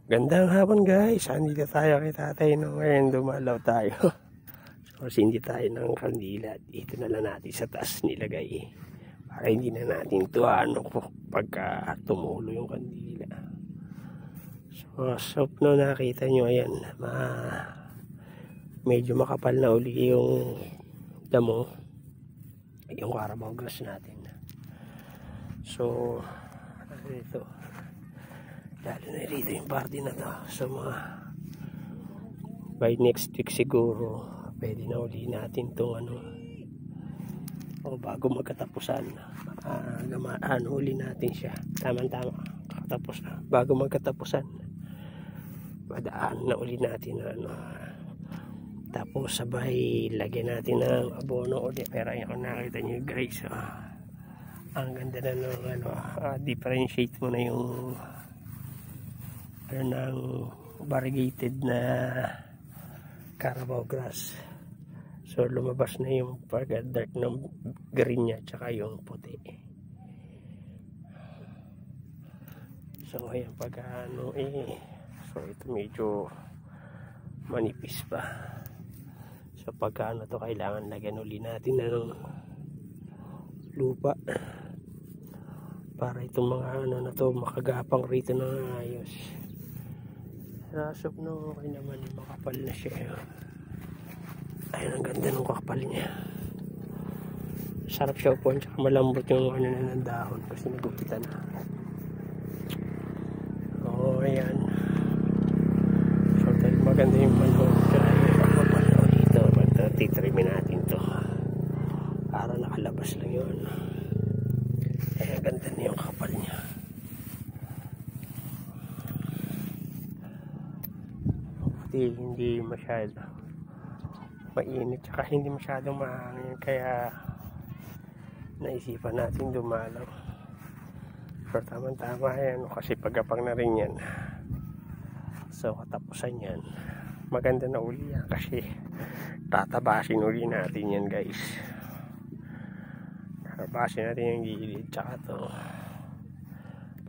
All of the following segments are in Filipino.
Gandang hapon guys, andito tayo kay tatay no, ngayon dumalaw tayo. So hindi tayo ng kandila, dito na lang natin sa taas nilagay para hindi na natin ito pagka tumulo yung kandila. So no, nakita nyo ayan, medyo makapal na uli yung damo, yung Carabao grass natin. So ito, lalo na rito yung party na to. So by next week siguro pwede na uli natin itong bago magkatapusan uli natin siya tama katapos na bago magkatapusan madaan na uli natin tapos sabay lagyan natin ng abono uli. Pero ayun, kung nakita nyo guys, ang ganda na ng differentiate mo na yung ng variegated na Carabao grass. So lumabas na yung pagka-dark ng green niya tsaka yung puti. So ayan, pagka so ito medyo manipis pa. So pagka to kailangan lagyan uli natin ng lupa para itong mga na to makagapang rito ng ayos. Rasop no, okay naman, makapal na siya. Ayun, ang ganda ng kakapal niya. Sarap siya upuan, tsaka malambot yung na ng dahon kasi nagupitan na. Oh, ayan. So maganda yung manhod, tsaka yung kapal dito. Magtitrimin natin to para nakalabas lang yun. Ang ganda na yung kapal niya. Hindi masyado mainit tsaka hindi masyadong mahangin, kaya naisipan natin dumalaw. So tama yan kasi pagkapang na rin yan. So katapusan yan maganda na uli yan kasi tatabasin uli natin yan guys. Tatabasin natin yung gilid tsaka to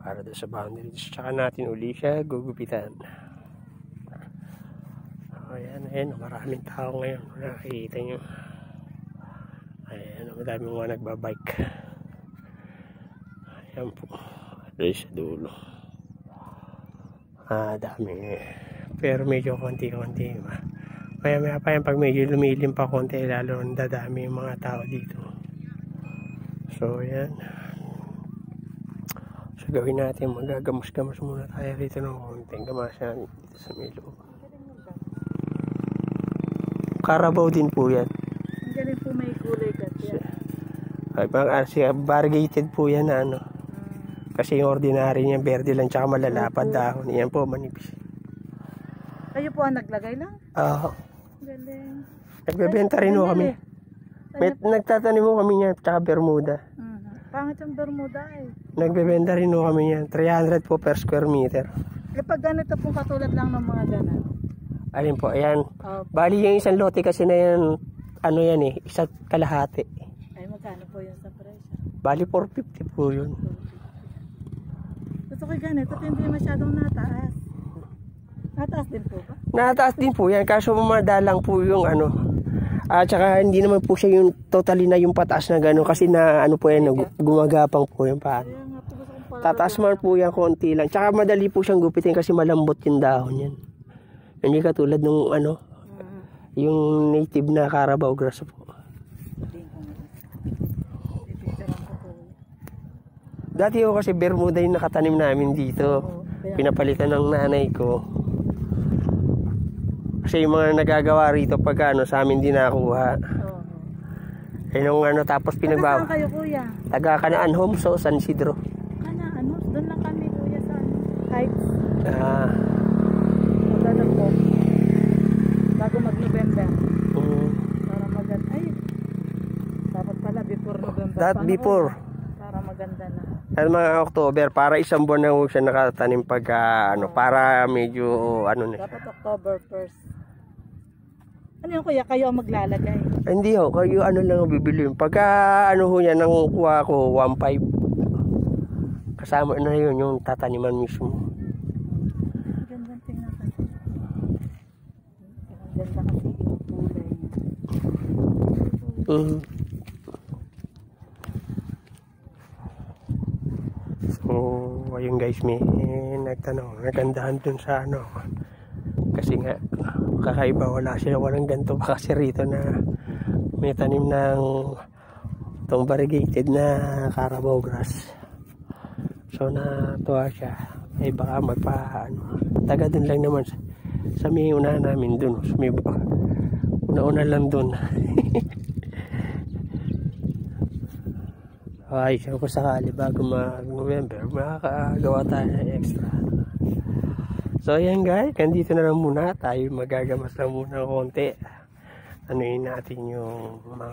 para doon sa boundaries, tsaka natin uli siya gugupitan. Ayan, maraming tao ngayon, nakikita nyo. Ayan, madaming mga nagbabike. Ayan po, doon sa dulo. Dami pero medyo konti-konti. Maya pa yan, pag medyo lumilim pa konti, lalo dadami yung mga tao dito. So ayan, so gawin natin, magagamas-gamas muna tayo dito ng konting gamasan dito sa Milo. Carabao din po yan. Ang galing po, may kulay kasi. Variegated po yan na kasi yung ordinary niya verde lang tsaka malalapad dahon. Yan po manipis. Kayo po ang naglagay lang? Oo. Galing. Nagbebenta rin ho kami. Nagtatanim mo kami niyan tsaka Bermuda. Pangit yung Bermuda eh. Nagbebenta rin ho kami niyan. 300 po per square meter. Pag ganito po katulad lang ng mga ganan. Alin po, ayan. Bali yung isang lote kasi na yan, yan isa't kalahati. Ay, magkano po yun sa presyo? Bali 450 po yun. Gusto ko ganito, hindi masyadong nataas. Nataas din po ba? Nataas din po yan, kaso madalang po yung tsaka hindi naman po siya yung totally na yung pataas na gano'n kasi na po yan, gumagapang po yung paano. Tataas man po yan konti lang. Tsaka madali po siyang gupitin kasi malambot yung dahon yan. Hindi katulad nung yung native na Carabao grass po. Dati ko kasi Bermuda yung nakatanim namin dito. Pinapalitan ng nanay ko. Kasi yung mga nagagawa rito pag sa amin din nakuha. Nung tapos pinagbawa. Saan kayo kuya? Taga Kanaan Home, so San Isidro. Doon lang kami kuya sa Heights. Magandang po. Bago mag-November. Para maganda. Ay, dapat pala before November. Before. Para maganda na. At mga October, para isang buwan na siya nakatanim pagka para medyo Dapat October 1st. Ano yung kuya? Kayo ang maglalagay? Hindi ho, kayo lang bibili. Pagka niya nang kuha ko 1.5. Kasama na yun yung tataniman mismo. Ganda So, ayun guys, may nagtanong, nagandahan dun sa ano. Kasi nga, kakaiba, walang ganito pa kasi rito na may tanim ng itong variegated na Carabao grass. So, natuwa siya. Eh, baka taga dun lang naman sa may una namin dun. So, may una lang dun. Ay, kung sakali bago mag-November, makakagawa tayo ng extra. So, ayan guys, nandito na lang muna. Tayo magagamas lang muna konti. Anuin natin yung mga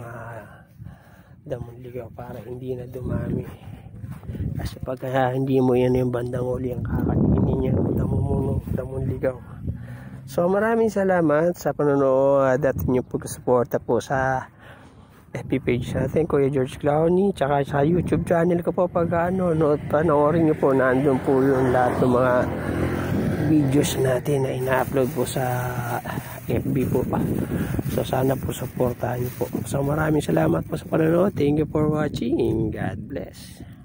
damon ligaw para hindi na dumami. Kasi pag hindi mo yan yung bandang uli ang kakainin yung damon ligaw. So, maraming salamat sa panonood at inyong pagsuporta po sa FB page natin, Kuya George Clowney, tsaka sa YouTube channel ko po pag panoorin nyo po, nandun po yung lahat ng mga videos natin na ina-upload po sa FB po pa. So sana po supportahan nyo po. So maraming salamat po sa panonood. Thank you for watching. God bless.